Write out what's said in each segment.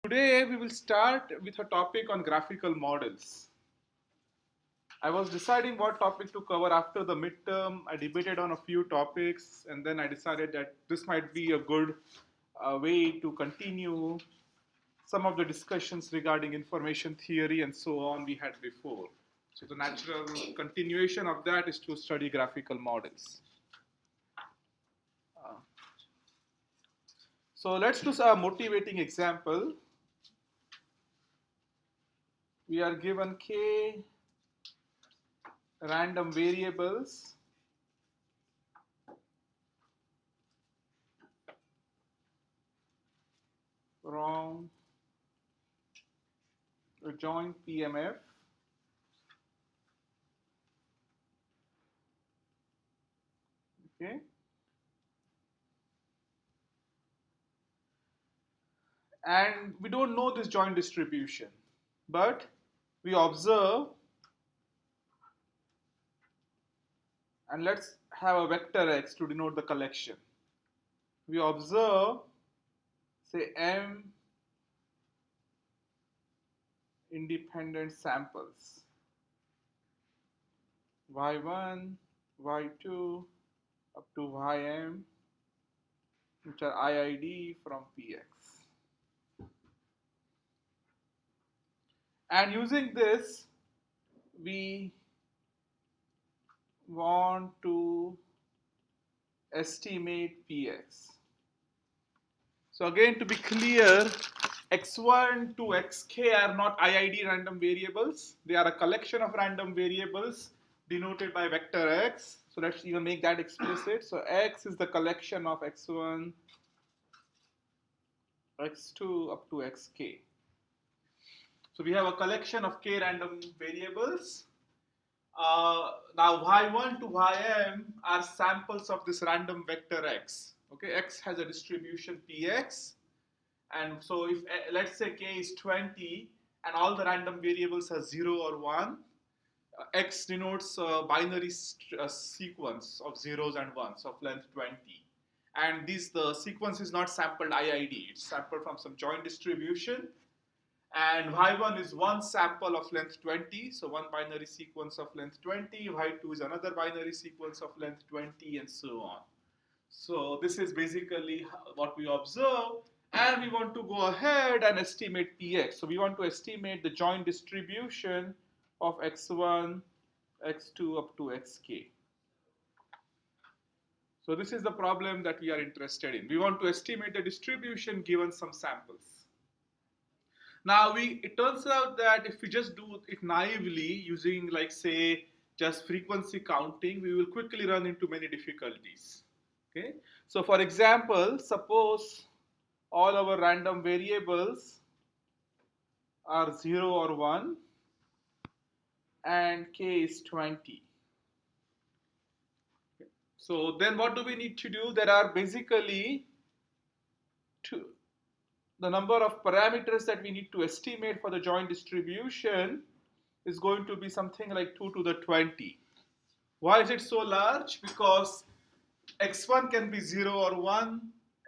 Today we will start with a topic on graphical models. I was deciding what topic to cover after the midterm. I debated on a few topics and then I decided that this might be a good way to continue some of the discussions regarding information theory and so on we had before. So the natural continuation of that is to study graphical models. Uh, so let's do a motivating example. We are given k random variables from a joint PMF okay, and we don't know this joint distribution, but we observe, and let's have a vector x to denote the collection. We observe, say, m independent samples, y1, y2, up to ym, which are IID from Px. And using this, we want to estimate Px. So again, to be clear, x1 to xk are not IID random variables. They are a collection of random variables denoted by vector x. So let's even make that explicit. So x is the collection of x1, x2 up to xk. So we have a collection of k random variables. Now y1 to ym are samples of this random vector x. Okay, x has a distribution px, and so if let's say k is 20 and all the random variables are 0 or 1, x denotes a binary sequence of zeros and ones of length 20. And the sequence is not sampled IID, it's sampled from some joint distribution. And y1 is one sample of length 20, so one binary sequence of length 20, y2 is another binary sequence of length 20, and so on. So this is basically what we observe, and we want to go ahead and estimate Px. So we want to estimate the joint distribution of x1, x2 up to xk. So this is the problem that we are interested in. We want to estimate the distribution given some samples. Now it turns out that if we just do it naively using, like, say, just frequency counting, we will quickly run into many difficulties. Okay? So for example, suppose all our random variables are 0 or 1 and k is 20. Okay. So then what do we need to do? There are basically the number of parameters that we need to estimate for the joint distribution is going to be something like 2 to the 20. Why is it so large? Because x1 can be 0 or 1,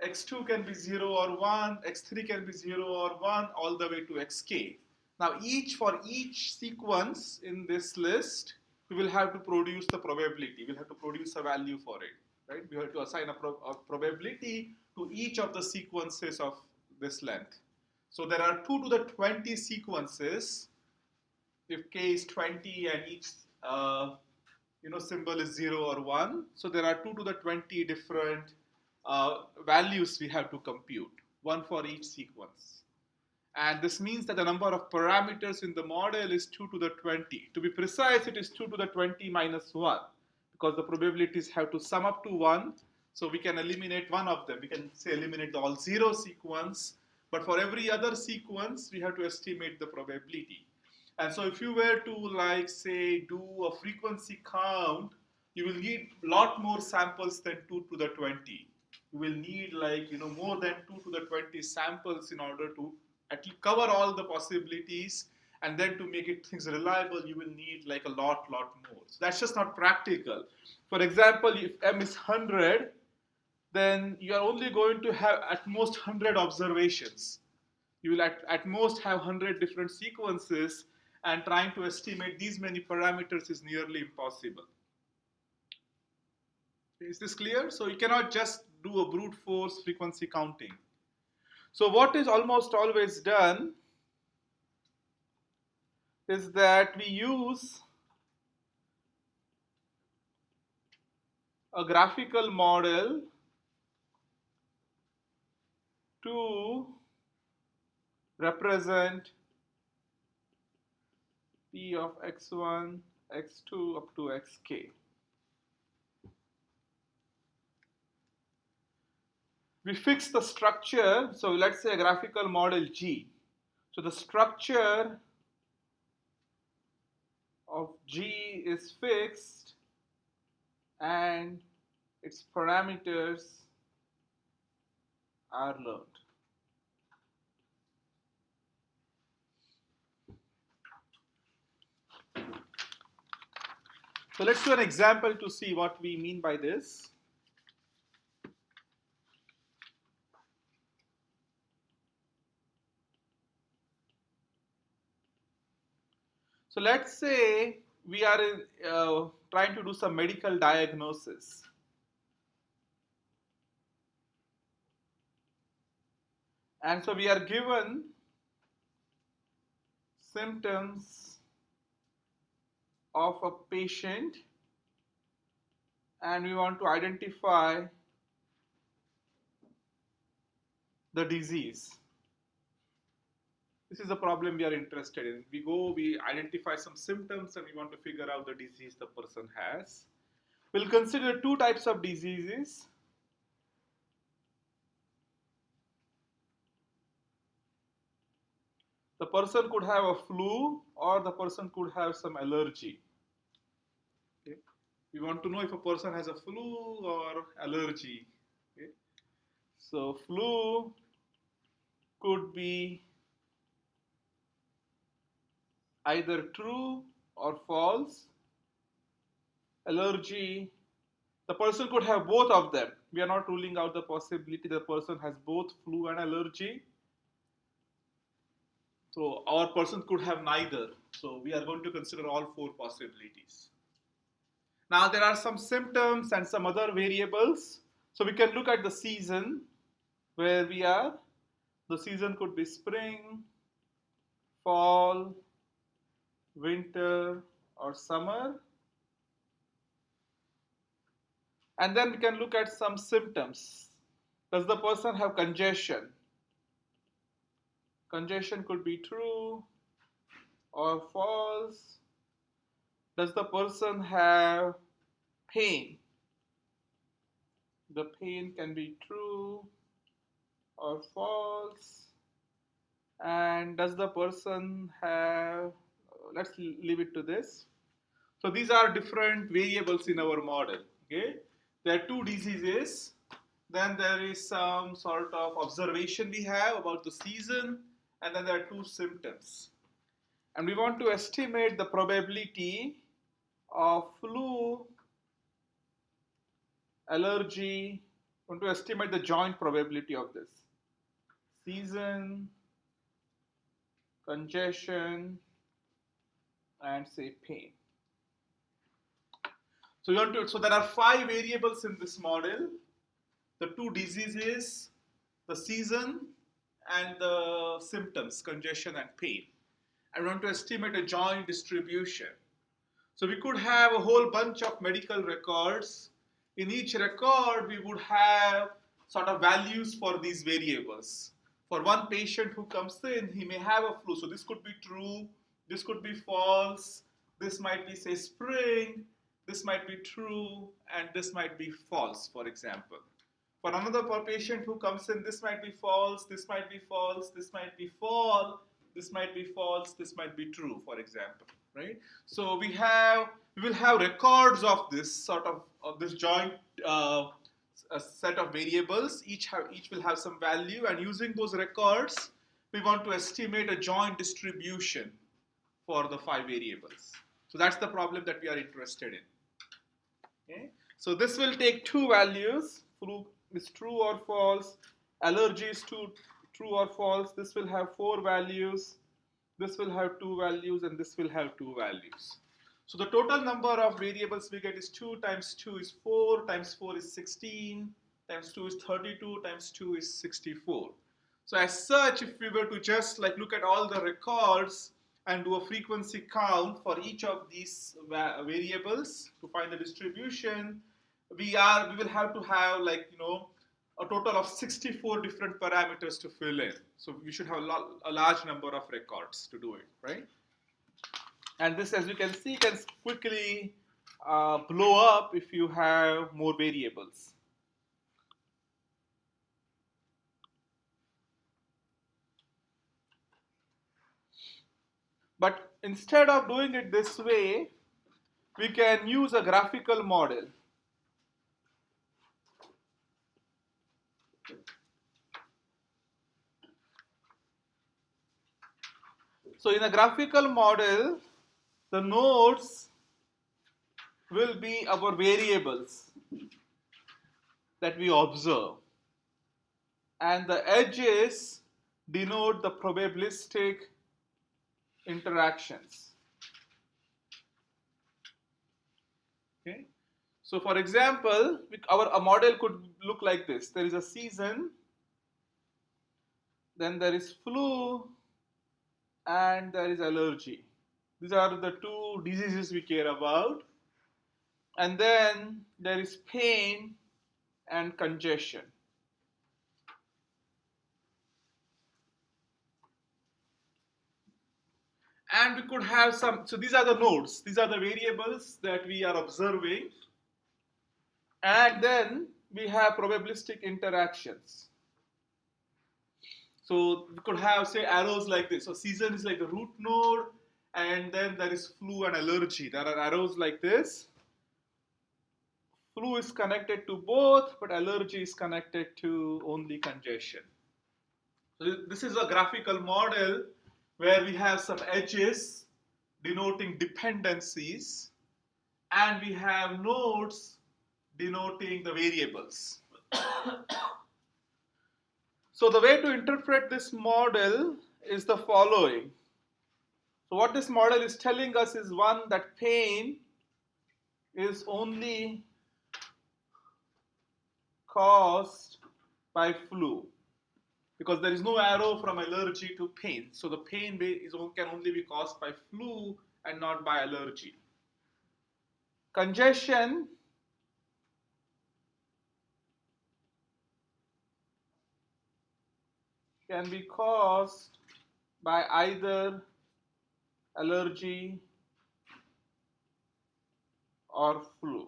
x2 can be 0 or 1, x3 can be 0 or 1, all the way to xk. Now for each sequence in this list, we will have to produce the probability. We'll have to produce a value for it, right? We have to assign a probability to each of the sequences of this length. So there are 2 to the 20 sequences if k is 20 and each symbol is 0 or 1. So there are 2 to the 20 different values we have to compute, one for each sequence. And this means that the number of parameters in the model is 2 to the 20. To be precise, it is 2 to the 20 minus 1, because the probabilities have to sum up to 1. So we can eliminate one of them. We can say eliminate the all 0 sequence, but for every other sequence, we have to estimate the probability. And so if you were to, like, say, do a frequency count, you will need a lot more samples than 2 to the 20. You will need, like, more than 2 to the 20 samples in order to at least cover all the possibilities. And then to make things reliable, you will need like a lot more. So that's just not practical. For example, if m is 100, then you are only going to have at most 100 observations. You will at most have 100 different sequences, and trying to estimate these many parameters is nearly impossible. Is this clear? So you cannot just do a brute force frequency counting. So what is almost always done is that we use a graphical model to represent P of x1, x2 up to xk. We fix the structure, so let's say a graphical model G. So the structure of G is fixed and its parameters are learned. So let's do an example to see what we mean by this. So let's say we are trying to do some medical diagnosis. And so we are given symptoms of a patient, and we want to identify the disease. This is the problem we are interested in. We identify some symptoms, and we want to figure out the disease the person has. We'll consider two types of diseases. The person could have a flu, or the person could have some allergy. Okay. We want to know if a person has a flu or allergy. Okay. So flu could be either true or false. Allergy, the person could have both of them. We are not ruling out the possibility the person has both flu and allergy. So our person could have neither. So we are going to consider all four possibilities. Now there are some symptoms and some other variables. So we can look at the season where we are. The season could be spring, fall, winter, or summer. And then we can look at some symptoms. Does the person have congestion? Congestion could be true or false. Does the person have pain? The pain can be true or false. And does the person have, let's leave it to this. So these are different variables in our model. Okay, there are two diseases. Then there is some sort of observation we have about the season, and then there are two symptoms. And we want to estimate the probability of flu, allergy. We want to estimate the joint probability of this. Season, congestion, and say pain. So there are 5 variables in this model. The two diseases, the season, and the symptoms, congestion and pain. I want to estimate a joint distribution. So we could have a whole bunch of medical records. In each record, we would have sort of values for these variables. For one patient who comes in, he may have a flu. So this could be true, this could be false, this might be, say, spring, this might be true, and this might be false, for example. For another patient who comes in, this might be false, this might be false, this might be false, this might be false, this might be true, for example, right? So we will have records of this sort of this joint a set of variables. Each will have some value, and using those records, we want to estimate a joint distribution for the 5 variables. So that's the problem that we are interested in. Okay? So this will take 2 values. Flu is true or false, allergy is true true or false. This will have 4 values, this will have 2 values, and this will have 2 values. So the total number of variables we get is 2 times 2 is 4, times 4 is 16, times 2 is 32, times 2 is 64. So as such, if we were to just like look at all the records and do a frequency count for each of these variables to find the distribution, we will have to have a total of 64 different parameters to fill in. So we should have a large number of records to do it, right? And this, as you can see, can quickly blow up if you have more variables. But instead of doing it this way, we can use a graphical model. So in a graphical model, the nodes will be our variables that we observe, and the edges denote the probabilistic interactions. Okay. So for example, a model could look like this. There is a season, then there is flu, and there is allergy. These are the 2 diseases we care about. And then there is pain and congestion. And we could have so these are the nodes, these are the variables that we are observing. And then we have probabilistic interactions. So we could have, say, arrows like this. So season is like the root node, and then there is flu and allergy. There are arrows like this. Flu is connected to both, but allergy is connected to only congestion. So this is a graphical model where we have some edges denoting dependencies, and we have nodes denoting the variables. So the way to interpret this model is the following. So what this model is telling us is, one, that pain is only caused by flu, because there is no arrow from allergy to pain. So the pain can only be caused by flu and not by allergy. Congestion can be caused by either allergy or flu.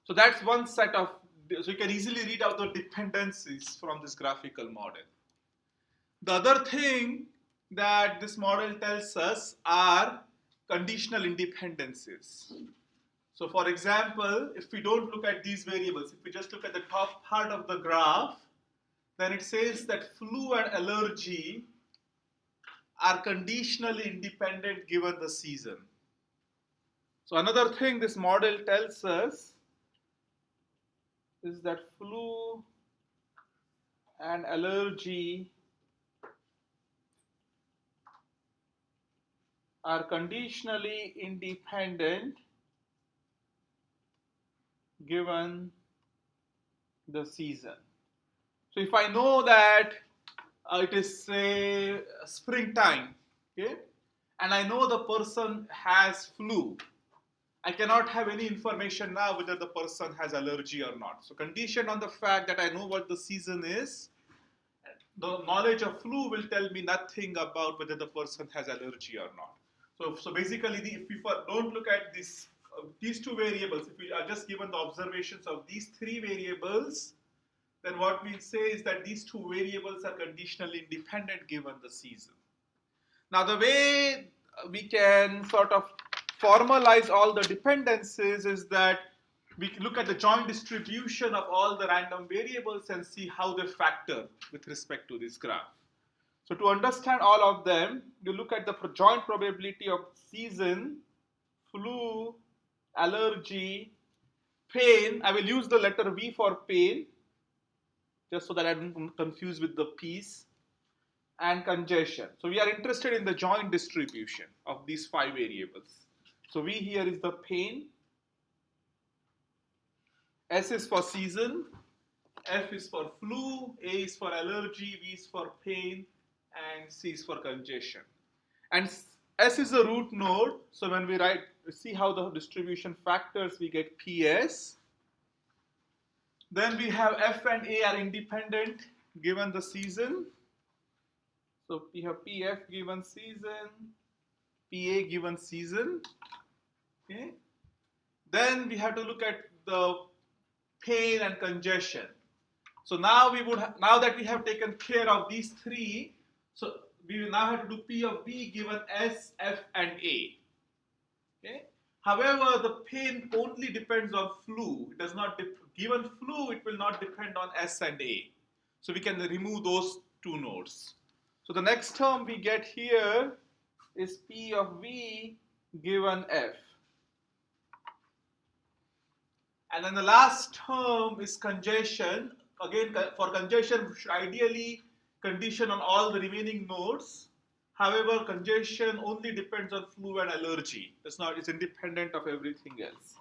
So that's one set of, so you can easily read out the dependencies from this graphical model. The other thing that this model tells us are conditional independencies. So for example, if we don't look at these variables, if we just look at the top part of the graph, then it says that flu and allergy are conditionally independent given the season. So another thing this model tells us is that flu and allergy are conditionally independent given the season. So if I know that it is, say, springtime, okay, and I know the person has flu, I cannot have any information now whether the person has allergy or not. So conditioned on the fact that I know what the season is, the knowledge of flu will tell me nothing about whether the person has allergy or not. So basically, if we don't look at these 2 variables, if we are just given the observations of these 3 variables, then what we say is that these 2 variables are conditionally independent given the season. Now the way we can sort of formalize all the dependencies is that we look at the joint distribution of all the random variables and see how they factor with respect to this graph. So to understand all of them, you look at the joint probability of season, flu, allergy, pain. I will use the letter V for pain. just so that I don't confuse with the P's, and congestion. So we are interested in the joint distribution of these 5 variables. So V here is the pain, S is for season, F is for flu, A is for allergy, V is for pain, and C is for congestion. And S is the root node, so when we see how the distribution factors, we get PS. Then we have F and A are independent given the season. So we have PF given season, PA given season. Okay. Then we have to look at the pain and congestion. So now now that we have taken care of these 3, so we will now have to do P of V given S, F, and A. Okay. However, the pain only depends on flu. It does not given flu, it will not depend on S and A. So we can remove those 2 nodes. So the next term we get here is P of V given F. And then the last term is congestion. Again, for congestion, we should ideally condition on all the remaining nodes. However, congestion only depends on flu and allergy. It's independent of everything else.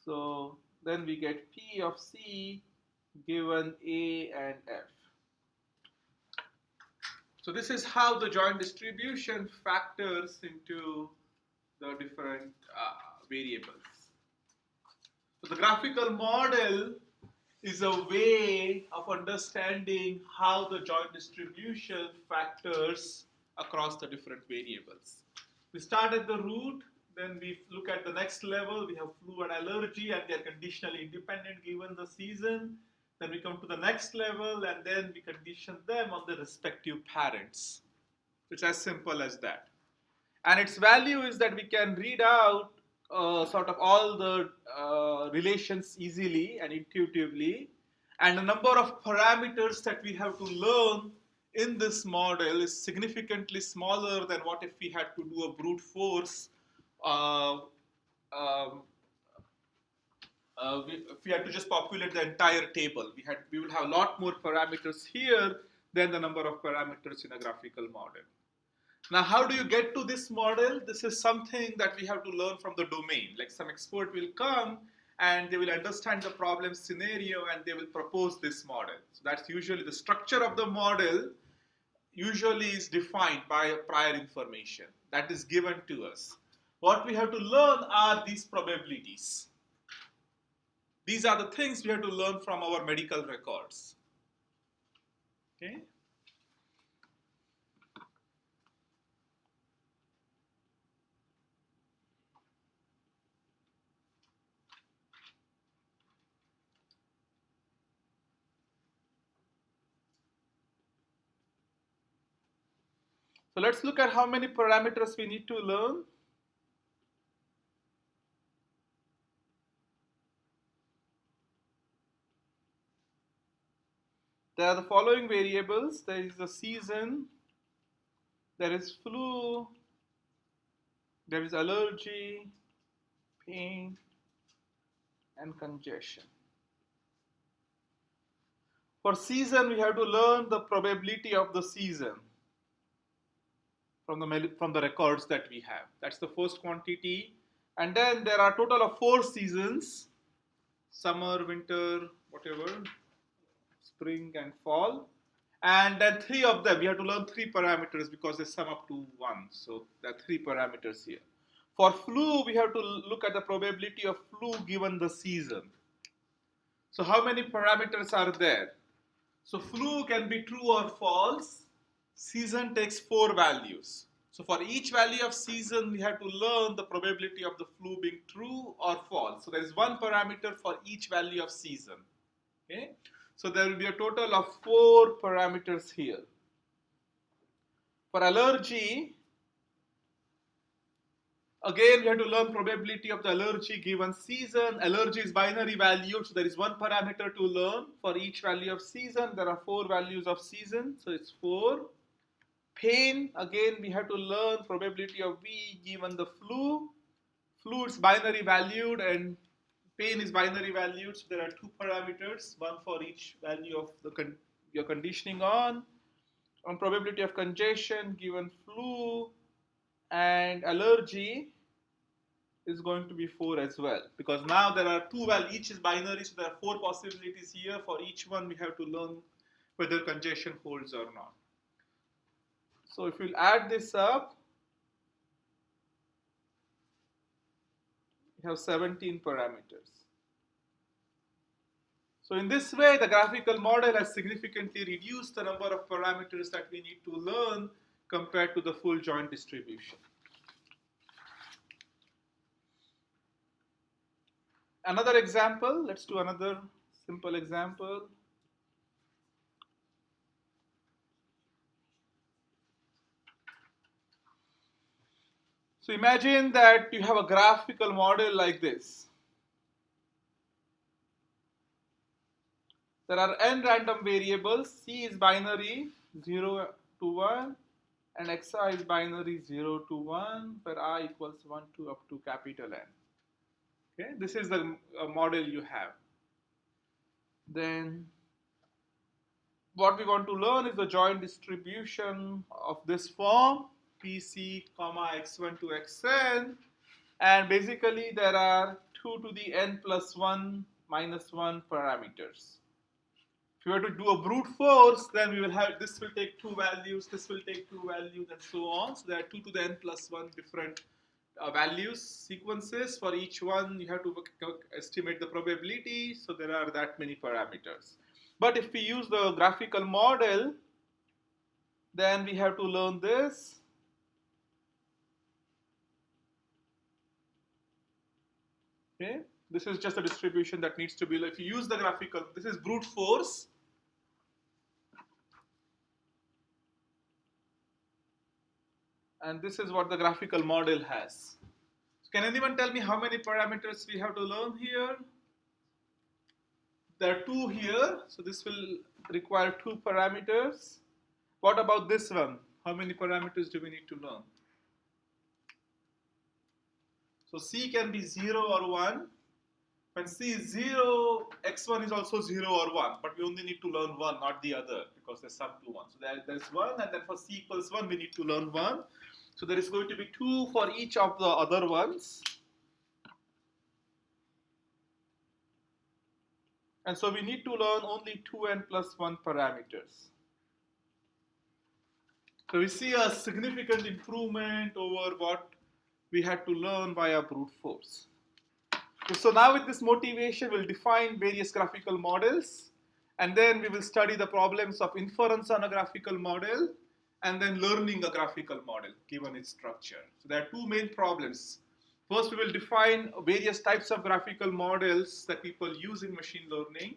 So then we get P of C given A and F. So this is how the joint distribution factors into the different variables. So the graphical model is a way of understanding how the joint distribution factors across the different variables. We start at the root, then we look at the next level. We have flu and allergy, and they are conditionally independent given the season. Then we come to the next level, and then we condition them on the respective parents. It's as simple as that. And its value is that we can read out sort of all the relations easily and intuitively. And the number of parameters that we have to learn in this model is significantly smaller than what if we had to do a brute force if we had to just populate the entire table. We will have a lot more parameters here than the number of parameters in a graphical model. Now, how do you get to this model? This is something that we have to learn from the domain. Like some expert will come and they will understand the problem scenario and they will propose this model. So that's usually the structure of the model usually is defined by prior information that is given to us. What we have to learn are these probabilities. These are the things we have to learn from our medical records. Okay? So let's look at how many parameters we need to learn. There are the following variables. There is the season, there is flu, there is allergy, pain, and congestion. For season, we have to learn the probability of the season from the records that we have. That's the first quantity. And then there are a total of 4 seasons: summer, winter, whatever, spring and fall. And then 3 of them, we have to learn 3 parameters because they sum up to 1. So there are 3 parameters here. For flu, we have to look at the probability of flu given the season. So how many parameters are there? So flu can be true or false. Season takes 4 values. So for each value of season, we have to learn the probability of the flu being true or false. So there is 1 parameter for each value of season. Okay? So there will be a total of 4 parameters here. For allergy, again we have to learn probability of the allergy given season. Allergy is binary valued, so there is 1 parameter to learn for each value of season. There are 4 values of season, so it's 4. Pain, again we have to learn probability of V given the flu. Flu is binary valued and Pain is binary valued, so there are two parameters, one for each value of your conditioning on probability of congestion given flu, and allergy is going to be 4 as well, because now there are two values, each is binary, so there are 4 possibilities here. For each one we have to learn whether congestion holds or not. So if we'll add this up, we have 17 parameters. So in this way, the graphical model has significantly reduced the number of parameters that we need to learn compared to the full joint distribution. Another example, let's do another simple example. So imagine that you have a graphical model like this. There are n random variables. C is binary 0 to 1 and xi is binary 0 to 1 where I equals 1 to up to capital N. Okay, this is the model you have. Then what we want to learn is the joint distribution of this form PC, x1 to xn, and basically there are 2 to the n plus 1 minus 1 parameters. If you were to do a brute force, then we will have this will take 2 values, this will take 2 values, and so on. So there are 2 to the n plus 1 different values, sequences. For each one, you have to estimate the probability. So there are that many parameters. But if we use the graphical model, then we have to learn this. Okay, this is just a distribution that needs to be. If you use the graphical, this is brute force. And this is what the graphical model has. So can anyone tell me how many parameters we have to learn here? There are 2 here, so this will require 2 parameters. What about this one? How many parameters do we need to learn? So C can be 0 or 1. When C is 0, x1 is also 0 or 1, but we only need to learn 1, not the other, because there's sum to 1. So there's 1, and then for C equals 1, we need to learn 1. So there is going to be 2 for each of the other ones. And so we need to learn only 2n plus 1 parameters. So we see a significant improvement over what we had to learn via brute force. So now with this motivation, we'll define various graphical models, and then we will study the problems of inference on a graphical model, and then learning a graphical model given its structure. So there are 2 main problems. First, we will define various types of graphical models that people use in machine learning.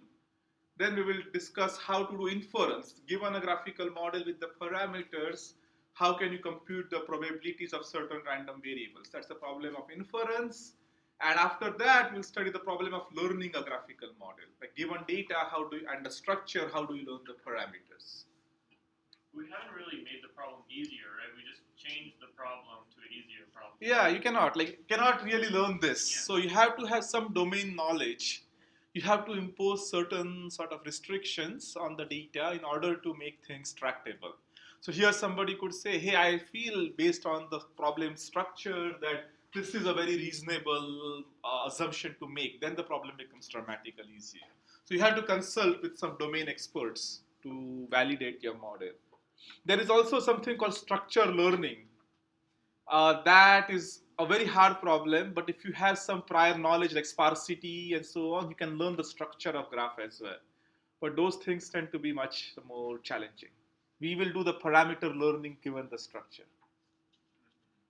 Then we will discuss how to do inference. Given a graphical model with the parameters, how can you compute the probabilities of certain random variables? That's the problem of inference. And after that, we'll study the problem of learning a graphical model. Like given data, and the structure, how do you learn the parameters? We haven't really made the problem easier, right? We just changed the problem to an easier problem. Yeah, you cannot really learn this. Yeah. So you have to have some domain knowledge. You have to impose certain sort of restrictions on the data in order to make things tractable. So here somebody could say, hey, I feel based on the problem structure that this is a very reasonable assumption to make. Then the problem becomes dramatically easier. So you have to consult with some domain experts to validate your model. There is also something called structure learning. That is a very hard problem, but if you have some prior knowledge like sparsity and so on, you can learn the structure of graph as well. But those things tend to be much more challenging. We will do the parameter learning given the structure.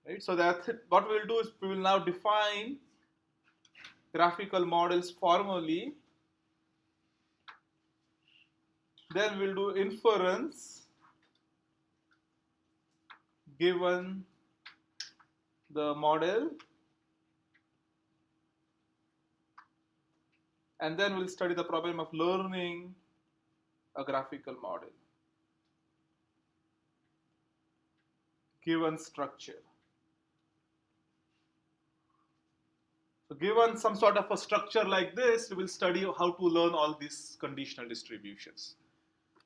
Right? So that's it. What we'll do is we will now define graphical models formally. Then we'll do inference given the model, and then we'll study the problem of learning a graphical model given structure. So So given some sort of a structure like this, we will study how to learn all these conditional distributions.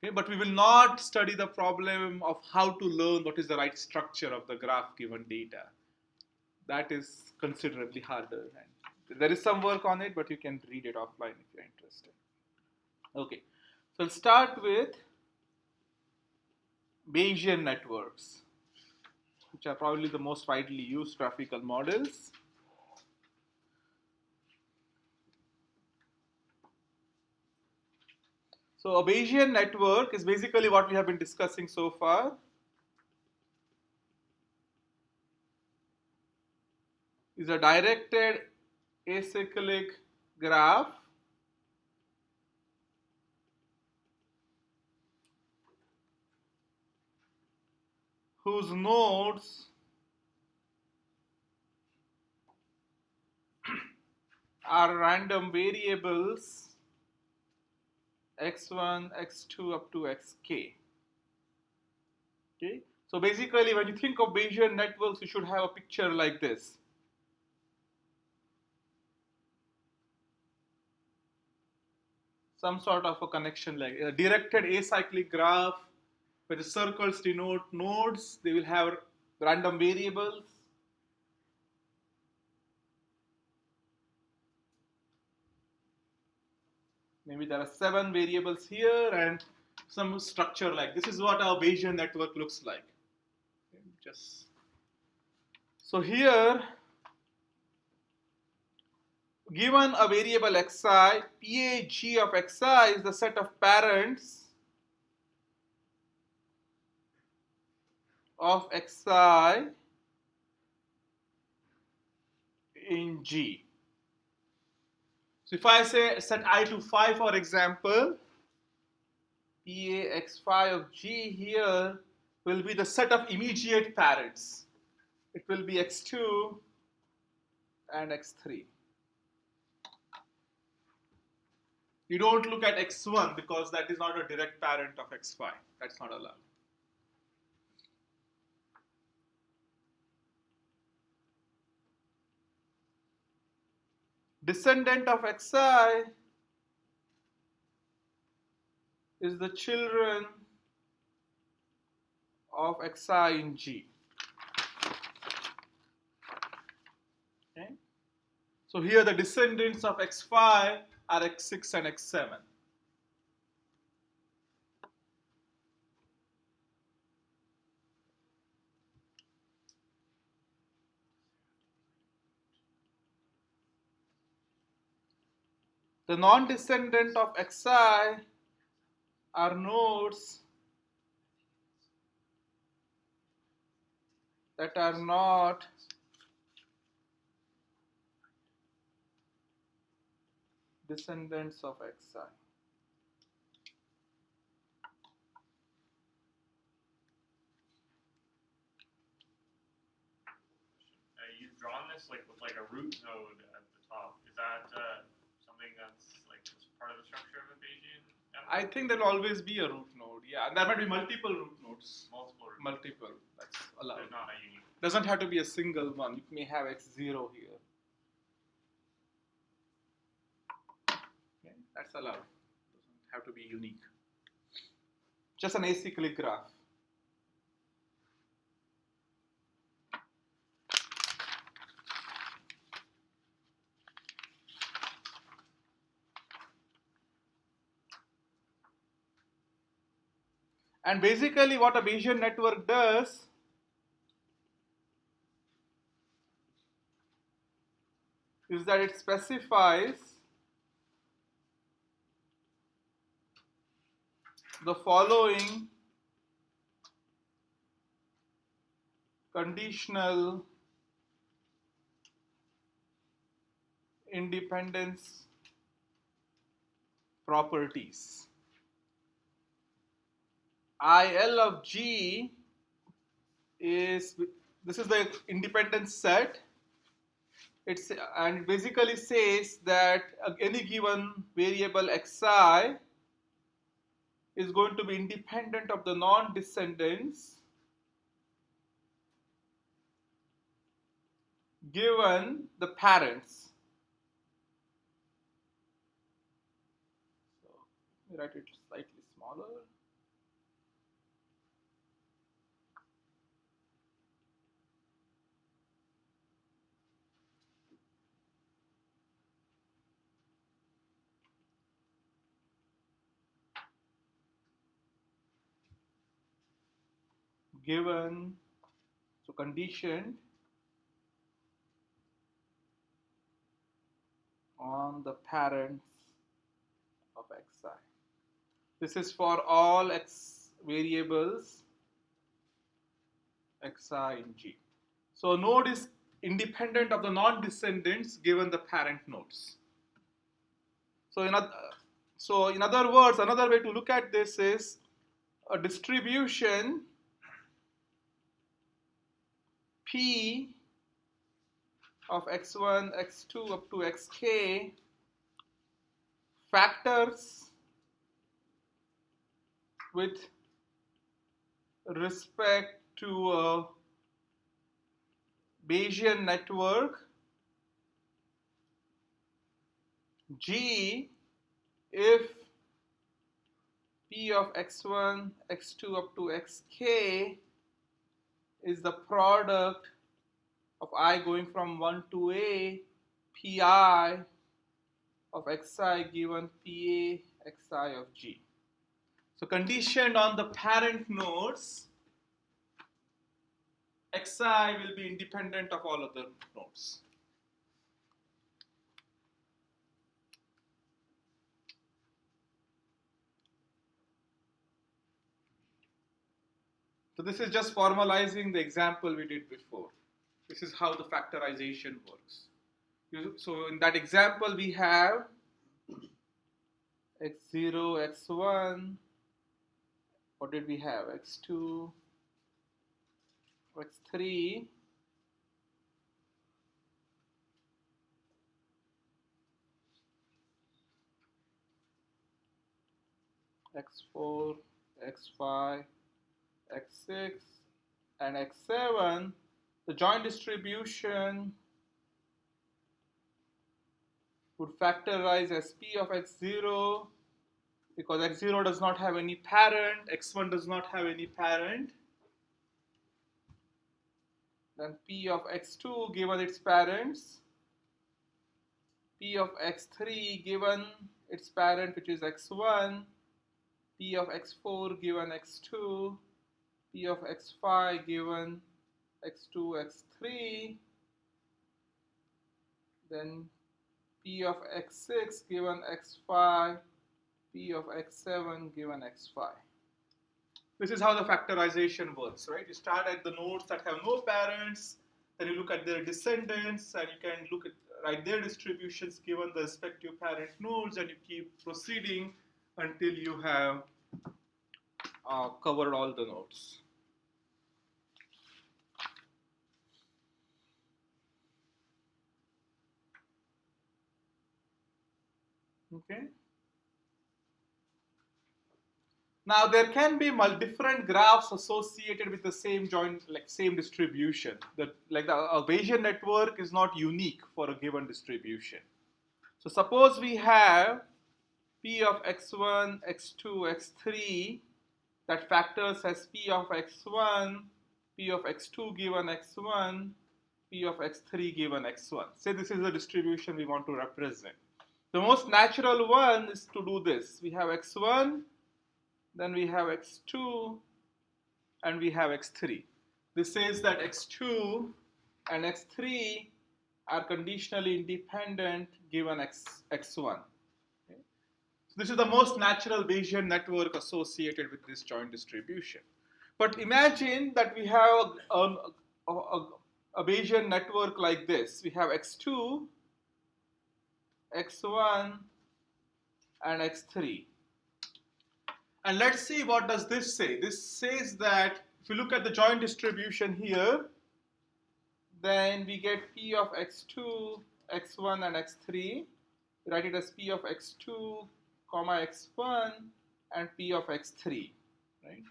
Okay, but we will not study the problem of how to learn what is the right structure of the graph given data. That is considerably harder. And there is some work on it, but you can read it offline if you're interested. Okay, so I'll start with Bayesian networks, which are probably the most widely used graphical models. So a Bayesian network is basically what we have been discussing so far. Is a directed acyclic graph whose nodes are random variables x1, x2 up to xk. Okay? So basically when you think of Bayesian networks, you should have a picture like this. Some sort of a connection like a directed acyclic graph where the circles denote nodes. They will have random variables. Maybe there are 7 variables here and some structure like this is what our Bayesian network looks like. Just so here, given a variable xi, PAG of xi is the set of parents of xi in G. So if I say set I to phi, for example, PA x phi of G here will be the set of immediate parents. It will be x2 and x3. You don't look at x1 because that is not a direct parent of x phi. That's not allowed. Descendant of xi is the children of xi in G. Okay? So here the descendants of x phi are x6 and x7. The non-descendant of xi are nodes that are not descendants of xi. You've drawn this like with like a root node at the top. Is that something that's like just part of the structure of a Bayesian network? I think there'll always be a root node. Yeah, and there might be multiple root nodes. Multiple. That's allowed. There's not a unique. Doesn't have to be a single one. You may have x0 here. Okay, that's allowed. Doesn't have to be unique. Just an acyclic graph. And basically what a Bayesian network does is that it specifies the following conditional independence properties. IL of G is, this is the independence set. And it basically says that any given variable xi is going to be independent of the non-descendants given the parents. Let me write it slightly smaller. Given, so conditioned on the parents of xi. This is for all x variables xi in G. So a node is independent of the non-descendants given the parent nodes. So in other words, another way to look at this is a distribution P of x1, x2 up to xk factors with respect to a Bayesian network G if P of x1, x2 up to xk is the product of I going from 1 to a pi of xi given pa xi of G. So conditioned on the parent nodes, xi will be independent of all other nodes. So this is just formalizing the example we did before. This is how the factorization works. So in that example we have x0, x1, what did we have? x2, x3, x4, x5, x6, and x7. The joint distribution would factorize as P of x0 because x0 does not have any parent, x1 does not have any parent. Then P of x2 given its parents, P of x3 given its parent which is x1, P of x4 given x2, P of x5 given x2, x3, then P of x6 given x5, P of x7 given x5. This is how the factorization works, right? You start at the nodes that have no parents, then you look at their descendants, and you can write their distributions given the respective parent nodes, and you keep proceeding until you have covered all the nodes. Okay. Now there can be different graphs associated with the same same distribution. A Bayesian network is not unique for a given distribution. So suppose we have P of x1, x2, x3 that factors as P of x1, P of x2 given x1, P of x3 given x1. Say this is the distribution we want to represent. The most natural one is to do this. We have x1, then we have x2, and we have x3. This says that x2 and x3 are conditionally independent given x1. Okay? So this is the most natural Bayesian network associated with this joint distribution. But imagine that we have a Bayesian network like this. We have x2, x1, and x3. And let's see what does this say. This says that if you look at the joint distribution here, then we get P of x2, x1, and x3. Write it as P of x2, comma x1, and P of x3, right?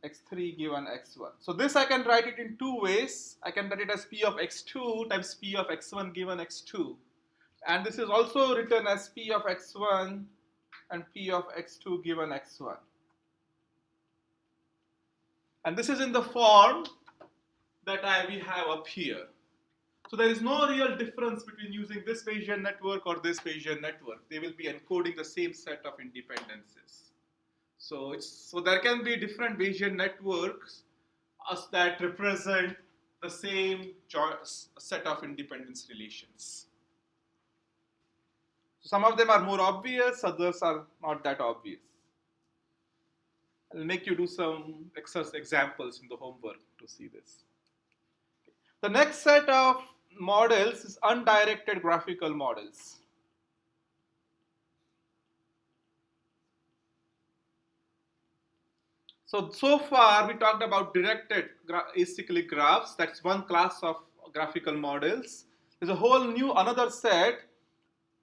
X3 given x1. So this I can write it in two ways. I can write it as P of x2 times P of x1 given x2. And this is also written as P of x1 and P of x2 given x1. And this is in the form that we have up here. So there is no real difference between using this Bayesian network or this Bayesian network. They will be encoding the same set of independences. So there can be different Bayesian networks that represent the same set of independence relations. So some of them are more obvious, others are not that obvious. I'll make you do some examples in the homework to see this. The next set of models is undirected graphical models. So far we talked about directed acyclic graphs. That's one class of graphical models. There's a whole new another set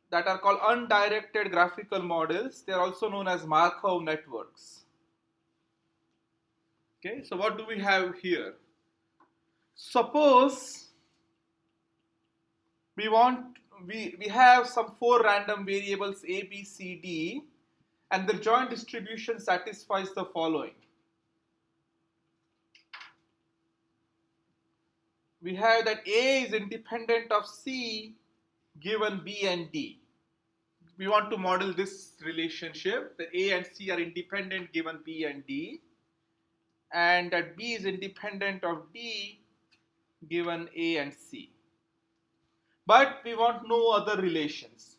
that are called undirected graphical models. They are also known as Markov networks. Okay, so what do we have here? Suppose we have some 4 random variables a, b, c, d, and the joint distribution satisfies the following. We have that A is independent of C given B and D. We want to model this relationship that A and C are independent given B and D, and that B is independent of D given A and C. But we want no other relations.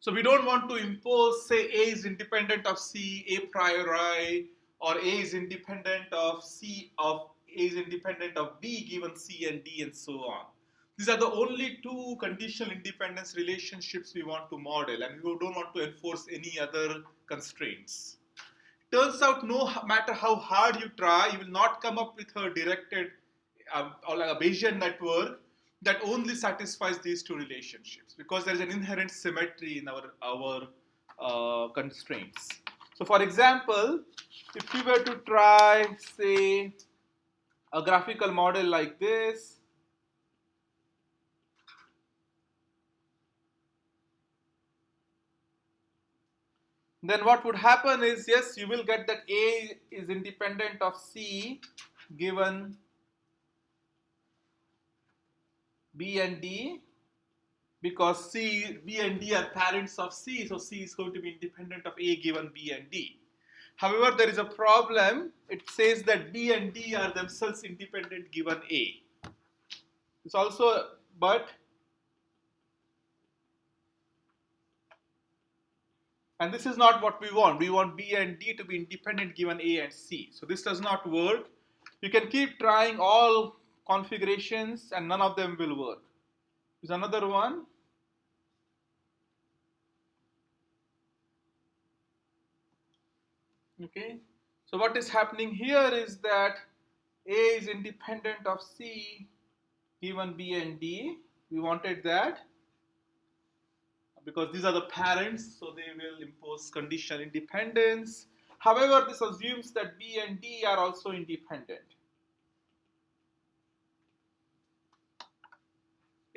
So we don't want to impose, say, A is independent of C a priori, or A is independent of A is independent of B given C and D, and so on. These are the only 2 conditional independence relationships we want to model, and we don't want to enforce any other constraints. Turns out no matter how hard you try, you will not come up with a directed or like a Bayesian network that only satisfies these 2 relationships, because there is an inherent symmetry in our constraints. So for example, if you were to try, say, a graphical model like this, then what would happen is, yes, you will get that A is independent of C given B and D, because B and D are parents of C, so C is going to be independent of A given B and D. However, there is a problem. It says that B and D are themselves independent given A. It's also, and this is not what we want. We want B and D to be independent given A and C. So this does not work. You can keep trying all configurations and none of them will work. There's another one. Okay. So what is happening here is that A is independent of C given B and D. We wanted that because these are the parents, so they will impose conditional independence. However, this assumes that B and D are also independent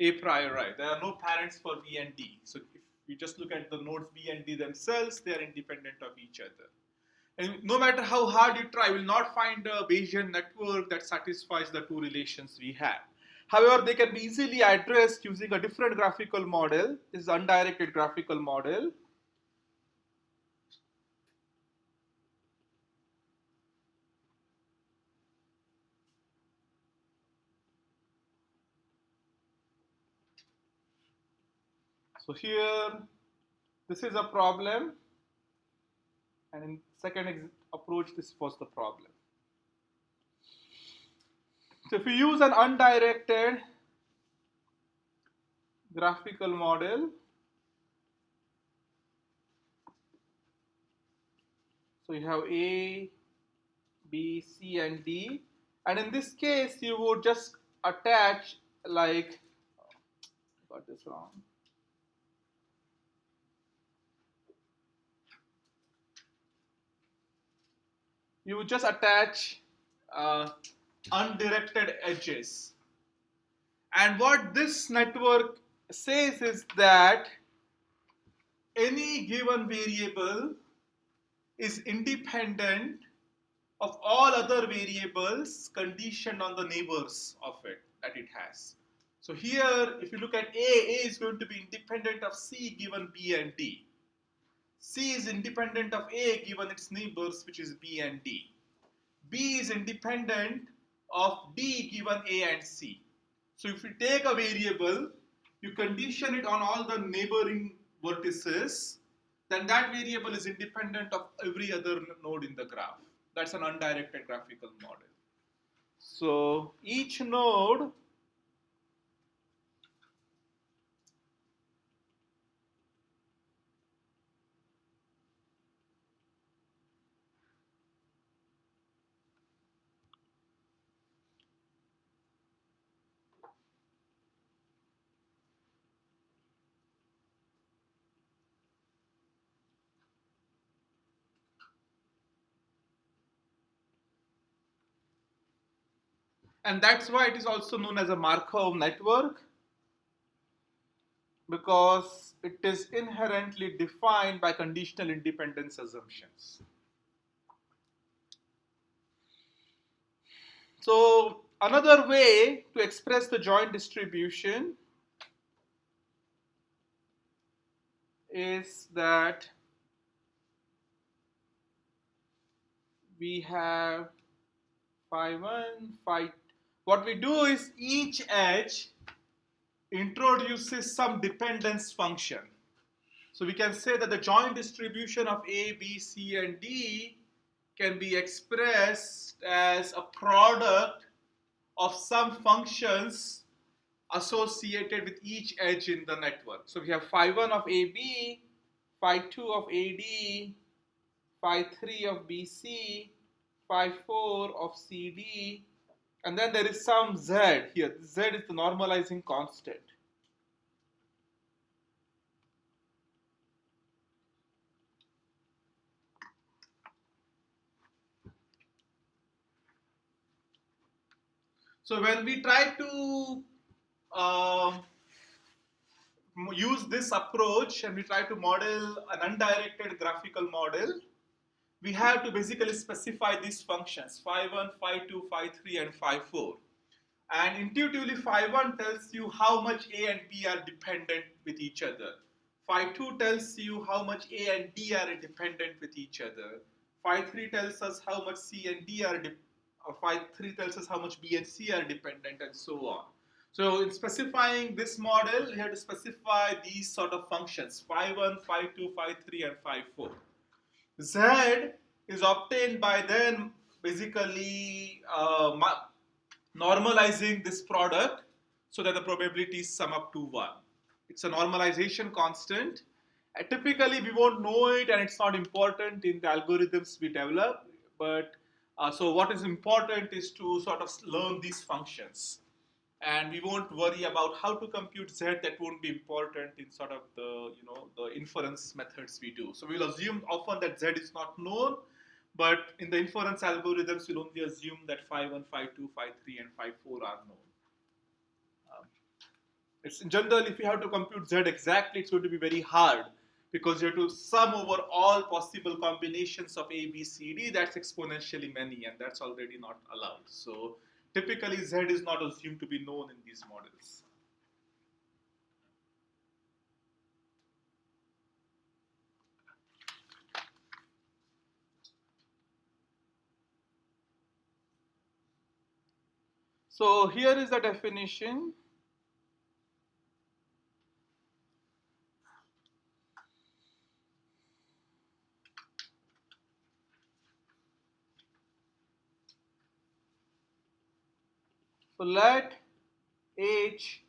a priori. There are no parents for B and D. So if you just look at the nodes B and D themselves, they are independent of each other. And no matter how hard you try, you will not find a Bayesian network that satisfies the 2 relations we have. However, they can be easily addressed using a different graphical model. This is undirected graphical model. So here, this is a problem, and in second approach, this was the problem. So if we use an undirected graphical model, so you have A, B, C, and D, and in this case, you would just attach like, got this wrong. You would just attach uh, undirected edges. And what this network says is that any given variable is independent of all other variables conditioned on the neighbors of it that it has. So here, if you look at A is going to be independent of C given B and D. C is independent of A given its neighbors, which is B and D. B is independent of D given A and C. So if you take a variable, you condition it on all the neighboring vertices, then that variable is independent of every other node in the graph. That's an undirected graphical model. So each node and that's why it is also known as a Markov network, because it is inherently defined by conditional independence assumptions. So another way to express the joint distribution is that we have phi 1, phi. What we do is each edge introduces some dependence function. So we can say that the joint distribution of A, B, C, and D can be expressed as a product of some functions associated with each edge in the network. So we have phi 1 of AB, phi 2 of AD, phi 3 of BC, phi 4 of CD, and then there is some Z here. Z is the normalizing constant. So when we try to use this approach and we try to model an undirected graphical model, we have to basically specify these functions, phi 1, phi 2, phi 3, and phi 4. And intuitively, phi 1 tells you how much A and B are dependent with each other. Phi 2 tells you how much A and D are dependent with each other. Phi 3 tells us how much C and D are phi 3 tells us how much B and C are dependent, and so on. So in specifying this model, we have to specify these sort of functions, phi 1, phi 2, phi 3, and phi 4. Z is obtained by then basically normalizing this product so that the probabilities sum up to 1. It's a normalization constant. Typically, we won't know it and it's not important in the algorithms we develop. But so what is important is to sort of learn these functions. And we won't worry about how to compute Z. That won't be important in sort of the the inference methods we do. So we'll assume often that Z is not known, but in the inference algorithms, we'll only assume that phi 1, phi 2, phi 3, and phi 4 are known. It's in general, if you have to compute Z exactly, it's going to be very hard because you have to sum over all possible combinations of A, B, C, D. That's exponentially many, and that's already not allowed. So typically, Z is not assumed to be known in these models. So here is the definition. So let H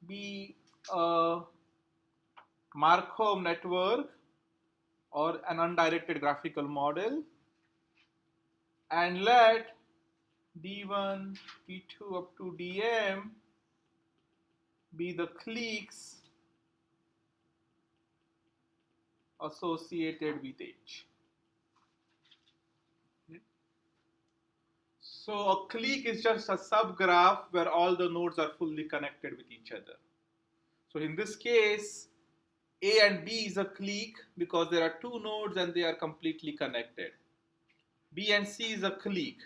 be a Markov network or an undirected graphical model, and let D1, D2 up to Dm be the cliques associated with H. So a clique is just a subgraph where all the nodes are fully connected with each other. So in this case, A and B is a clique because there are two nodes and they are completely connected. B and C is a clique.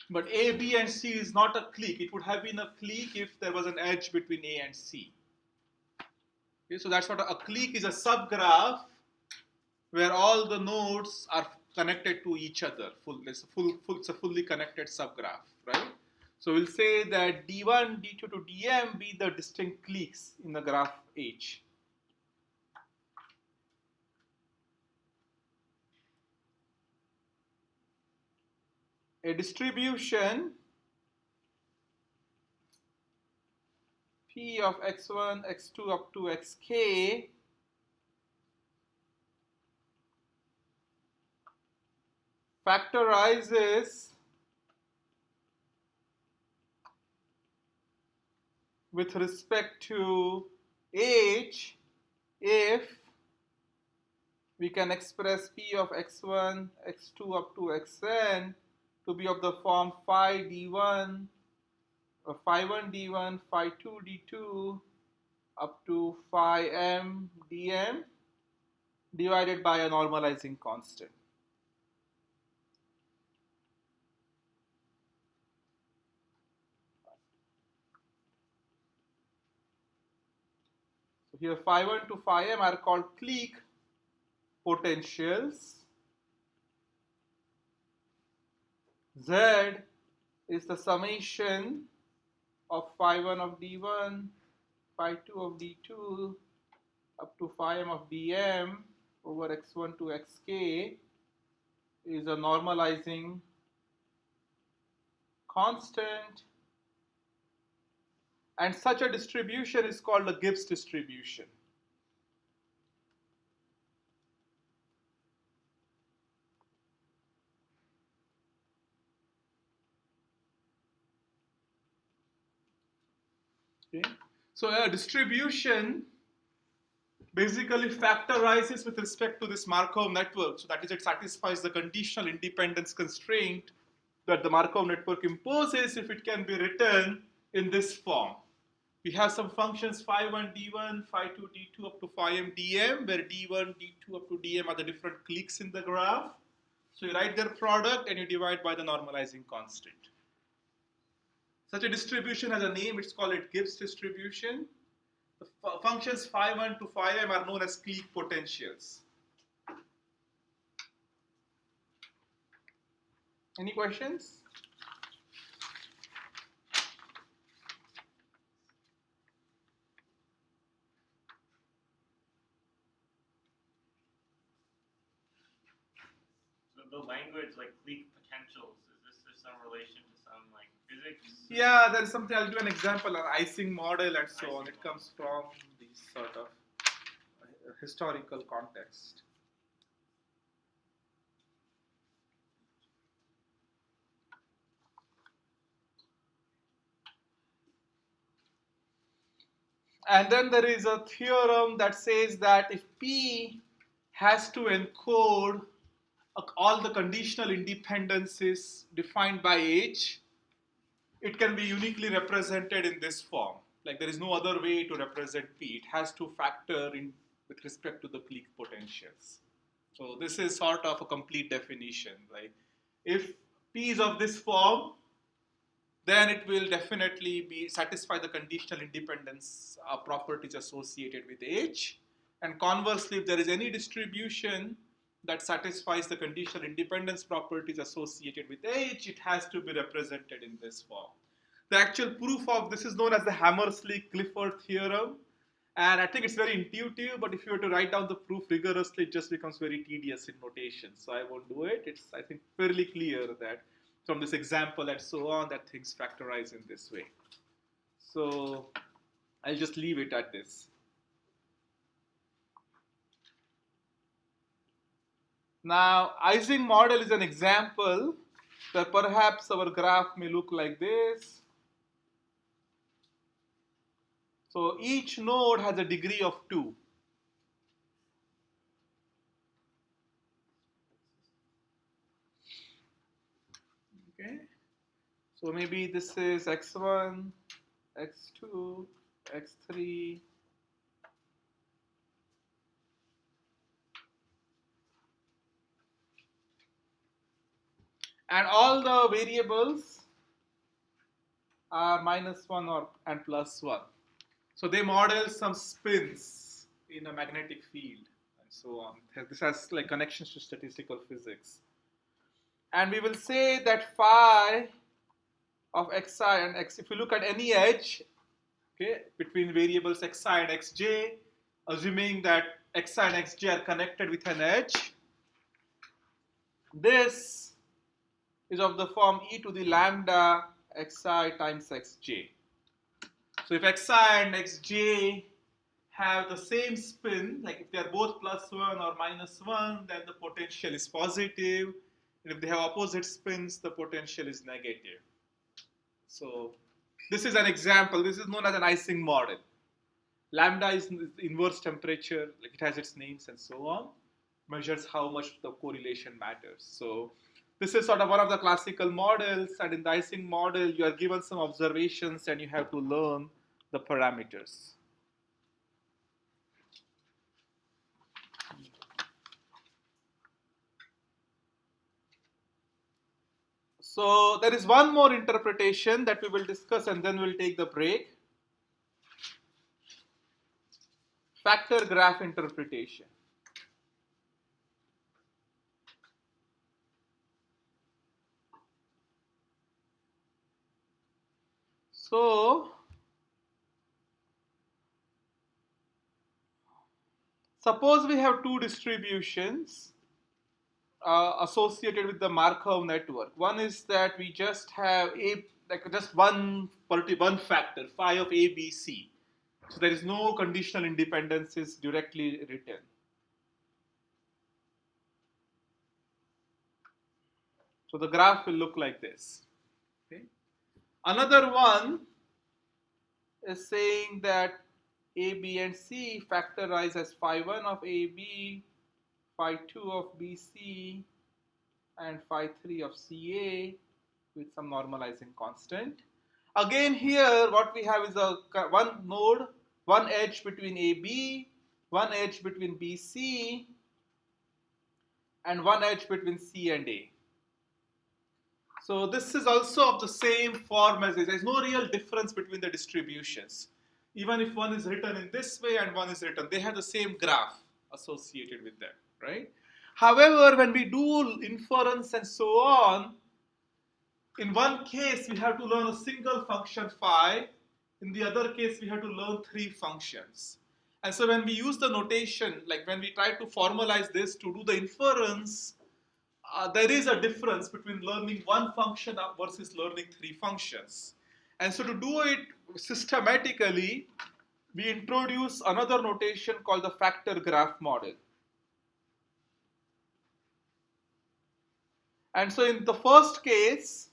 But A, B, and C is not a clique. It would have been a clique if there was an edge between A and C. Okay, so that's what a clique is, a subgraph where all the nodes are connected to each other. It's a fully connected subgraph, right? So we'll say that D1, D2 to Dm be the distinct cliques in the graph H. A distribution P of x1, x2 up to xk factorizes with respect to H if we can express P of x1, x2 up to xn to be of the form phi d1, phi1 d1, phi2 d2 up to phi m dm divided by a normalizing constant. So here phi1 to phi m are called clique potentials. Z is the summation of phi1 of d1, phi2 of d2 up to phi m of dm over x1 to xk is a normalizing constant, and such a distribution is called a Gibbs distribution. Okay. So a distribution basically factorizes with respect to this Markov network. So that is, it satisfies the conditional independence constraint that the Markov network imposes if it can be written in this form. We have some functions phi1 d1, phi2 d2 up to phi m dm, where d1, d2 up to dm are the different cliques in the graph. So you write their product and you divide by the normalizing constant. Such a distribution has a name, it's called a Gibbs distribution. The functions phi1 to phi m are known as clique potentials. Any questions? So the language like clique potentials, is this just some relation to some like physics? Yeah, there's something, I'll do an example, an Ising model and so on. It comes from these sort of historical context. And then there is a theorem that says that if P has to encode all the conditional independencies defined by H, it can be uniquely represented in this form. Like there is no other way to represent P. It has to factor in with respect to the clique potentials. So this is sort of a complete definition. Like if P is of this form, then it will definitely be satisfy the conditional independence properties associated with H. And conversely, if there is any distribution that satisfies the conditional independence properties associated with H, it has to be represented in this form. The actual proof of this is known as the Hammersley-Clifford theorem. And I think it's very intuitive, but if you were to write down the proof rigorously, it just becomes very tedious in notation. So I won't do it. It's, I think, fairly clear that from this example and so on, that things factorize in this way. So I'll just leave it at this. Now, Ising model is an example where perhaps our graph may look like this. So each node has a degree of 2. Okay. So maybe this is x1, x2, x3. And all the variables are -1 or and +1. So they model some spins in a magnetic field and so on. This has like connections to statistical physics. And we will say that phi of xi and x, if you look at any edge, okay, between variables xi and xj, assuming that xi and xj are connected with an edge, this is of the form e to the lambda xi times xj. So if xi and xj have the same spin, like if they are both +1 or -1, then the potential is positive. And if they have opposite spins, the potential is negative. So this is an example. This is known as an Ising model. Lambda is inverse temperature, like it has its names and so on, measures how much the correlation matters. So this is sort of one of the classical models, and in the Ising model, you are given some observations and you have to learn the parameters. So there is one more interpretation that we will discuss and then we'll take the break. Factor graph interpretation. So suppose we have two distributions associated with the Markov network. One is that we just have just one factor, phi of A, B, C. So there is no conditional independences directly written. So the graph will look like this. Okay. Another one is saying that A, B, and C factorize as phi 1 of AB, phi 2 of BC, and phi 3 of CA with some normalizing constant. Again here what we have is a one node, one edge between AB, one edge between BC, and one edge between C and A. So this is also of the same form as this. There is no real difference between the distributions. Even if one is written in this way and one is written, they have the same graph associated with them, right? However, when we do inference and so on, in one case we have to learn a single function phi, in the other case we have to learn three functions. And so when we use the notation, like when we try to formalize this to do the inference, there is a difference between learning one function versus learning three functions. And so to do it systematically, we introduce another notation called the factor graph model. And so in the first case,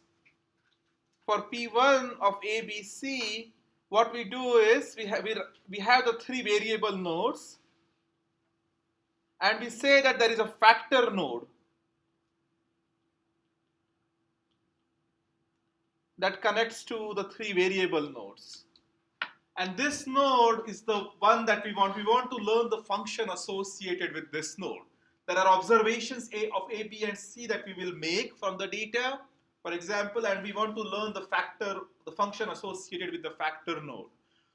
for P1 of ABC, what we do is we have the three variable nodes, and we say that there is a factor node that connects to the three variable nodes. And this node is the one that we want. We want to learn the function associated with this node. There are observations of A, B, and C that we will make from the data, for example, and we want to learn the function associated with the factor node.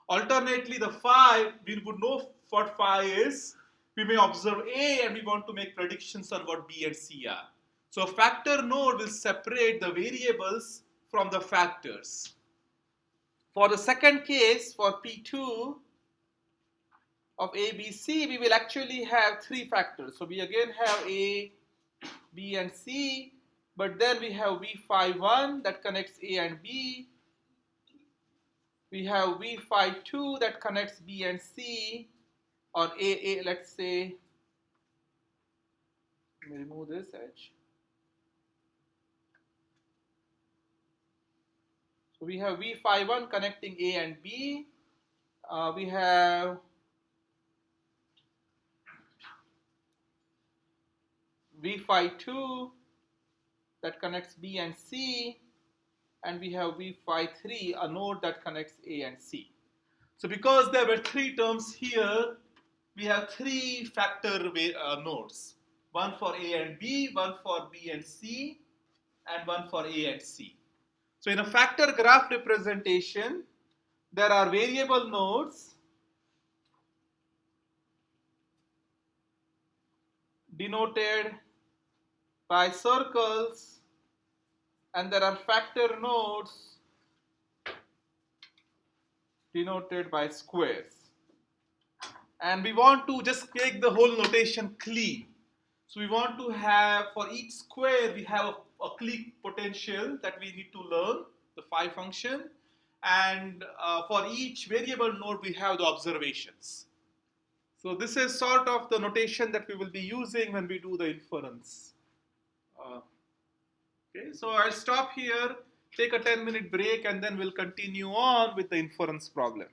Alternately, the phi, we would know what phi is. We may observe A and we want to make predictions on what B and C are. So a factor node will separate the variables from the factors. For the second case, for P2 of ABC, we will actually have three factors. So we again have A, B, and C, but then we have V phi 1 that connects A and B. We have V phi 2 that connects B and C, or A, let's say, let me remove this edge. So we have V phi 1 connecting A and B. We have V phi 2 that connects B and C, and we have V phi 3, a node that connects A and C. So because there were three terms here, we have three factor nodes. One for A and B, one for B and C, and one for A and C. So in a factor graph representation, there are variable nodes denoted by circles, and there are factor nodes denoted by squares. And we want to just make the whole notation clean. So we want to have, for each square, we have a clique potential that we need to learn, the phi function. And for each variable node, we have the observations. So this is sort of the notation that we will be using when we do the inference. Okay, so I'll stop here, take a 10-minute break, and then we'll continue on with the inference problem.